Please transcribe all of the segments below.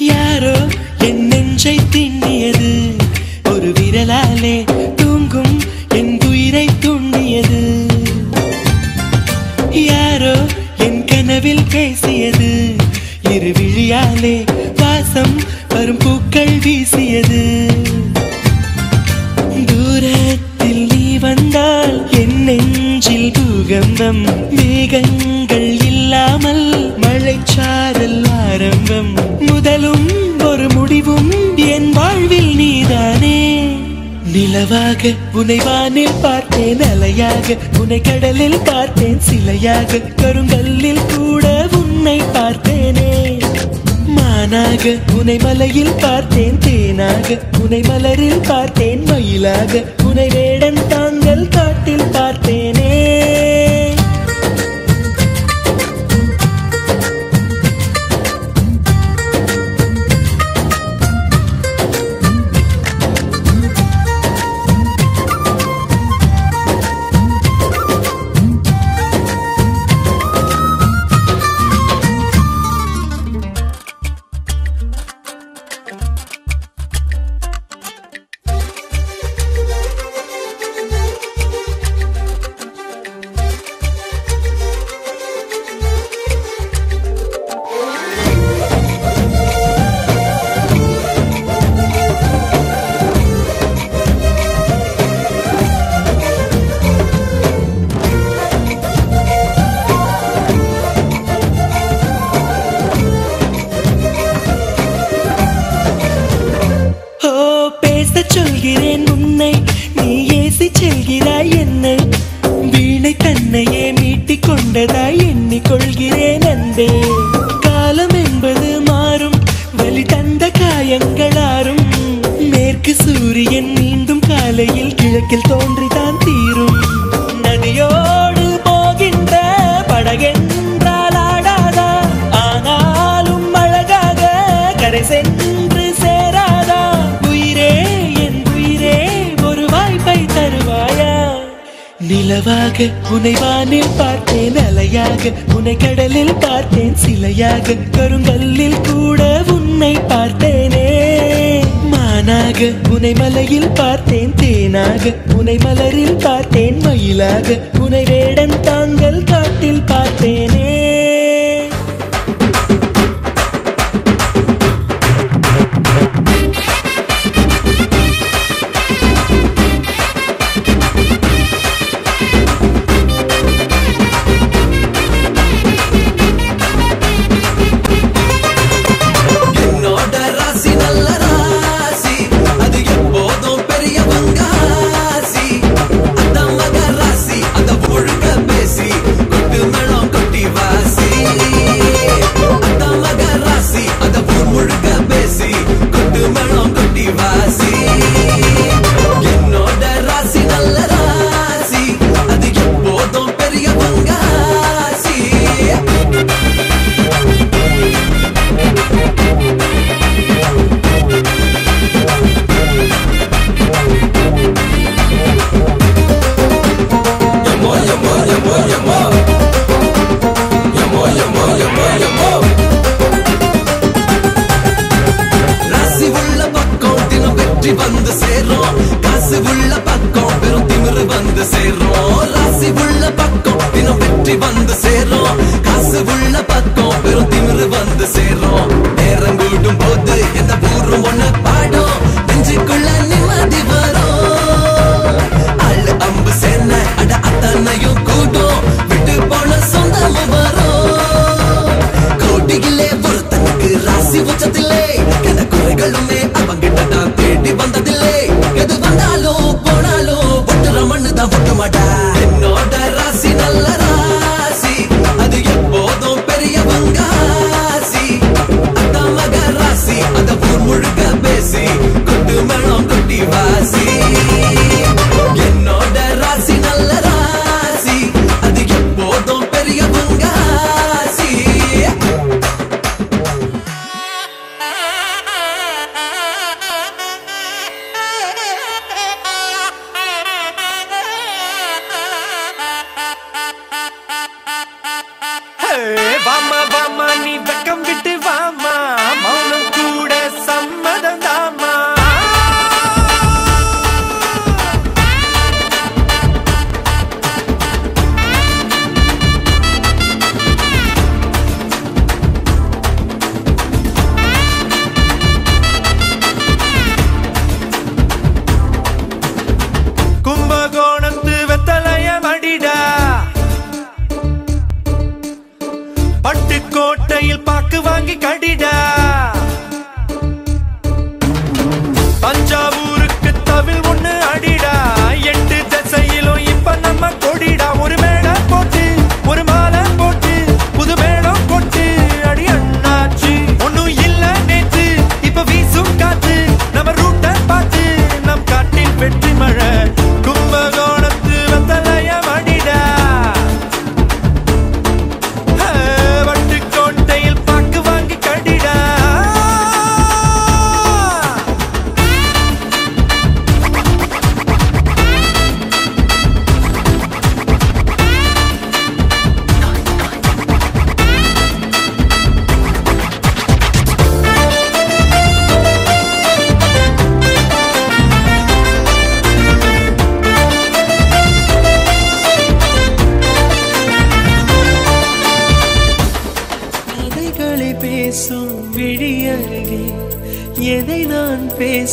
யாரோ என் நெஞ்சை திண்ணியது, ஒரு விரலாலே தூங்கும் என் உயிரை தூண்டியது. யாரோ என் கனவில் பேசியது, இரு விழியாலே வாசம் வரும் பூக்கள் வீசியது. தூரத்தில் நீ வந்தால் என் நெஞ்சில் பூகம்பம், மேகங்கள் இல்லாமல் மழைச்சாரல் ஆரம்பம். முதலும் ஒரு முடிவும் என் வாழ்வில் நீதானே. நிலவாக உன்னை வானில் பார்த்தேன், அலையாக உன்னை கடலில் பார்த்தேன், சிலையாக கருங்கல்லில் கூட உன்னை பார்த்தேனே. மானாக உன்னை மலையில் பார்த்தேன், தேனாக உன்னை மலரில் பார்த்தேன், மயிலாக உன்னை வேடன் தாங்கள் காட்டில் பார்த்தேனே. சொல்கிறேன் உன்னை, நீ ஏசி செல்கிறாய் என்னை. வீணை தன்னையே மீட்டிக் கொண்டதாய் எண்ணிக்கொள்கிறேன் அன்பே. காலம் என்பது மாறும், வலி தந்த காயங்களாரும். மேற்கு சூரியன் மீண்டும் காலையில் கிழக்கில் தோன்றிதான் தீரும். நதியோடு போகின்ற படகென்றால் ஆடாதா, ஆனாலும் அழகாக கரை சென்று சேராதா. உயிரே என் உயிரே, ஒரு வாய்ப்பை தருவாயா. நிலவாக உன்னை வானில் பார்த்தேன், அலையாக உன்னை கடலில் பார்த்தேன், சிலையாக கருங்கல்லில் கூட உன்னை பார்த்தேனே. மானாக உன்னை மலையில் பார்த்தேன், தேனாக உன்னை மலரில் பார்த்தேன், மயிலாக உன்னை வேடன் தாங்கள் காட்டில் பார்த்தேனே. வந்து சேரும் காசு உள்ள பக்கம் பெரும் திமிரு வந்து சேரும். ராசி உள்ள பக்கம் தினம் வெற்றி வந்து சேரும். காசு உள்ள பக்கம் பெரும் திமிரு வந்து சேரும். நேரம் கூடும் போது எந்த பூர்வம் ஒண்ணு பாடும், நெஞ்சுக்குள்ள நிம்மதி வரும். அள்ளு அம்பு சேன அட அத்தனையும் கூடும், விட்டு போன சொந்தமும் வரும். கோட்டியிலே ஒருத்தனுக்கு ராசி உச்சத்திலே குறைகளுமே அவங்கிட்ட தான் தேடி வந்ததில்லை. எது வந்தாலும் போனாலும் ஒட்டுற மண்ணு தான் ஒட்ட மாட்டா. என்னோட ராசி நல்ல ராசி, அது எப்போதும் பெரியவங்க ஆசி. அத்தா மக ராசி அத ஊர் முழுக்க பேசி கொட்டு மேளம் கொட்டி வாசி. என்னோட ராசி நல்ல ராசி, அது எப்போதும் பெரியவங்க ஆசி.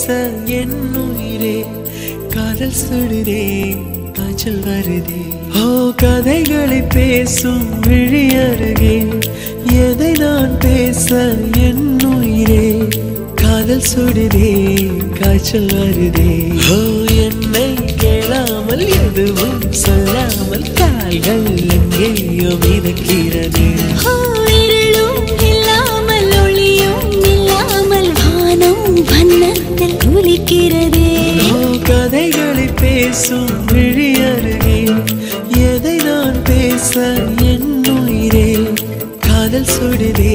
பேச என் உயிரே காதல் சுடுதே காய்ச்சல் வருதே ஓ கதைகளை பேசும் விழி அருகே எதை நான் பேச என் உயிரே காதல் சுடுதே காய்ச்சல் வருதே ஓ என்னை கேளாமல் எதுவும் சொல்லாமல் கால்கள் எங்கேயோ மிதக்கிறது வண்ணத்தில் ஒலிக்கிறதே கதைகளை பேசும் விழி அருகே எதை நான் பேச என் உயிரே காதல் சுடுதே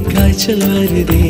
காய்ச்சல் வருதே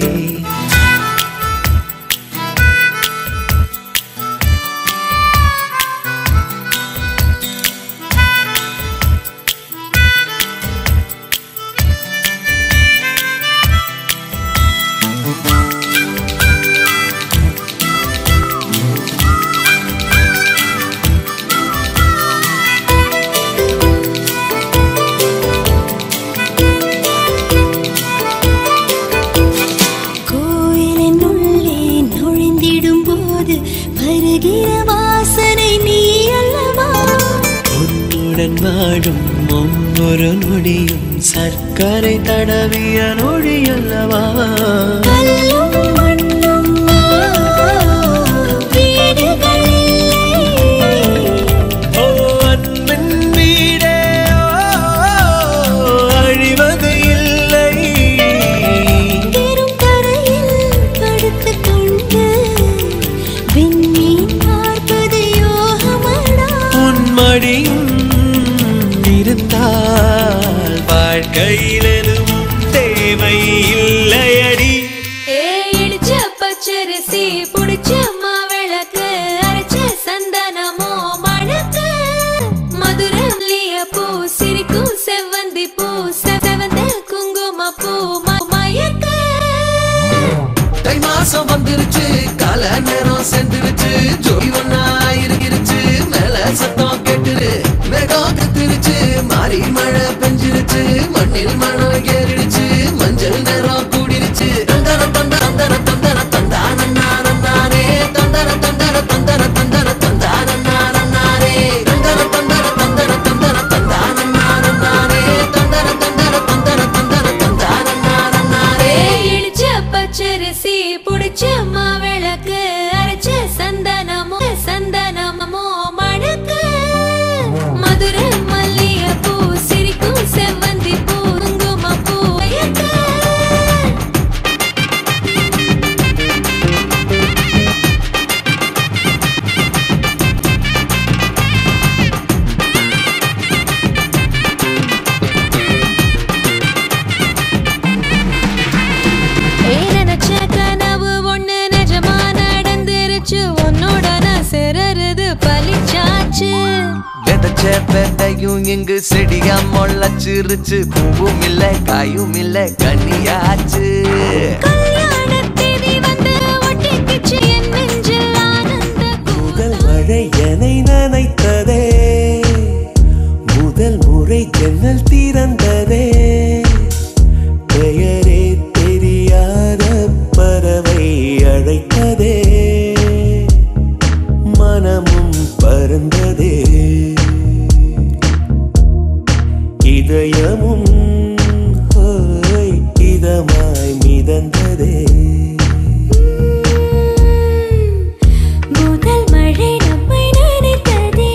வாழும் ஒவ்வொரு நொடியும் சர்க்கரை தடவிய நொடி அல்லவா அன்பின் வீடே அழிவது இல்லை படுத்துக் கொண்டு விண்மீன் பார்ப்பது யோகமடா உன்மடியும் இருந்தால் வாழ்க்கையில் எதுவும் தேவை இல்லையடி இடிச்ச பச்சரிசி புடிச்ச மாவிளக்கு அரைச்ச சந்தனமோ மணக்கு மதுரலிய பூ சிரிக்கும் செவ்வந்தி பூ செவந்த குங்கும பூ மயக்க தை மாசம் வந்துருச்சு கால நேரம் சென்றுருச்சு ஜோடி ஒன்னா இருக்கிருச்சு மேல சத்தம் கேட்டுரு மேகம் கத்திருச்சு மாறி மழை பெஞ்சிருச்சு மண்ணில் மணம் ஏறிடுச்சு மஞ்சள் நேரம் கூடிருச்சு தந்தர தந்தர தந்தர தந்தர தந்தானே தந்தர தந்தர தந்தர தந்தர தந்தானே தந்தர தந்தர தந்தர தந்தர தந்தானே தந்தர தந்தர தந்தர தந்தர தந்தானே இடிச்ச பச்சரிசி புடிச்ச மாவிளக்கு அரைச்ச சந்தனமோ சந்தனமோ மணக்கு மதுர மல்லிய பூ சிரிக்கும் செவ்வந்தி பூ குங்கும பூ நினைச்ச கனவு ஒண்ணு நிஜமா நடந்துருச்சு உன்னோட நான் செறது பலிச்சாச்சு விதைச்ச விதையும் இங்கு செடியா முளைச்சிருச்சு பூவும் இல்ல காயும் இல்ல கனியாச்சு கல்யாண தேதி வந்து ஒட்டிக்கிச்சு என் நெஞ்சில் ஆனந்த முதல் மழை என்னை நனைத்ததே முதல் முறை ஜன்னல் திறந்ததே பெயரே தெரியாத பறவை அழைத்ததே மனமும் பறந்ததே இதயமும் இதமாய் மிதந்ததே முதல் மழை நம்மை நனைத்ததே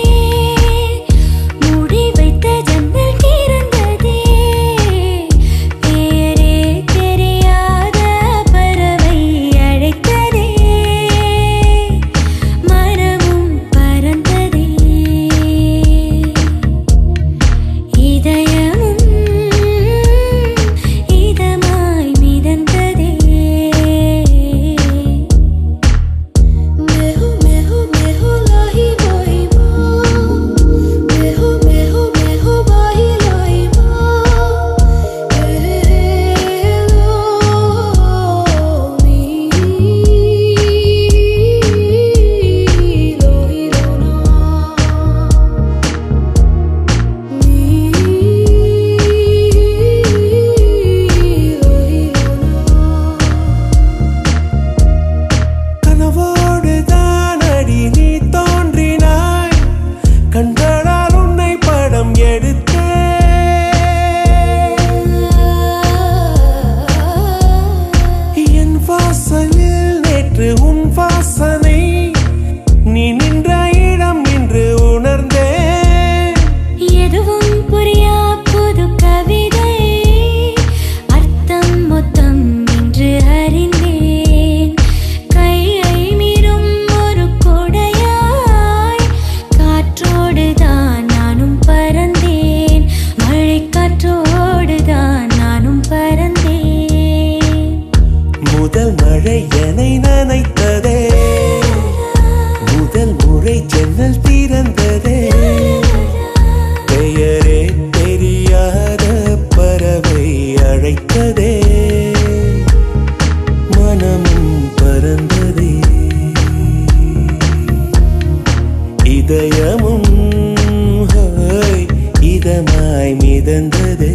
மிதந்ததே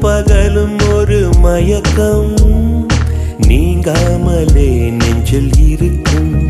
பகலும் ஒரு மயக்கம் நீங்காமலே நெஞ்சில் இருக்கும்